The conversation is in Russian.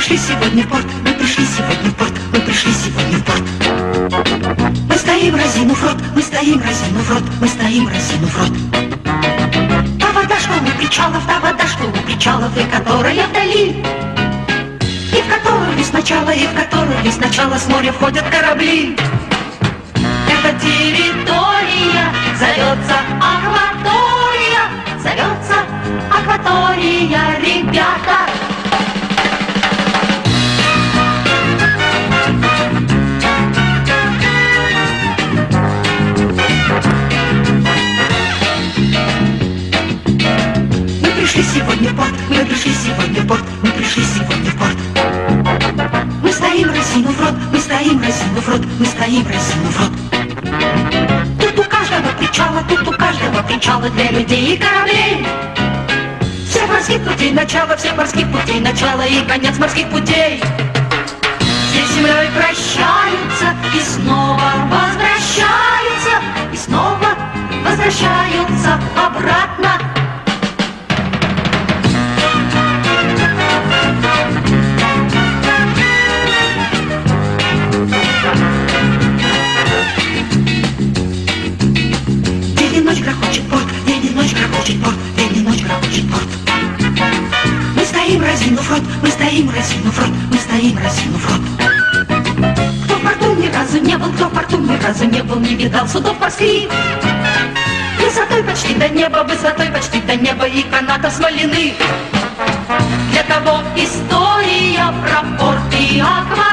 пришли сегодня в порт, мы пришли сегодня в порт, мы пришли сегодня в порт. Мы стоим, разинув рот, мы стоим, разинув рот, мы стоим, разинув рот. Та вода, что у причалов, та вода, что у причалов, и которая вдали, и в которую сначала, и в которую сначала с моря входят корабли. Эта территория зовется акватория, зовется акватория, ребята. Мы пришли сегодня в порт, мы пришли сегодня в порт, мы пришли сегодня в порт. Мы стоим, разинув рот, мы стоим, разинув рот, мы стоим, разинув рот. Тут у каждого причала для людей и кораблей. Всех морских путей начало, всех морских путей начало и конец морских путей. Здесь с землей прощаются и снова возвращаются, и снова возвращаются обратно. Грохочет порт, день и ночь грохочет порт, день и ночь грохочет порт. Мы стоим, разинув рот, мы стоим, разинув рот, мы стоим, разинув рот. Кто в порту ни разу не был, кто в порту ни разу не был, не видал судов морских. Высотой почти до неба, высотой почти до неба и канатов смоляных. Для того история про порт и акваторию.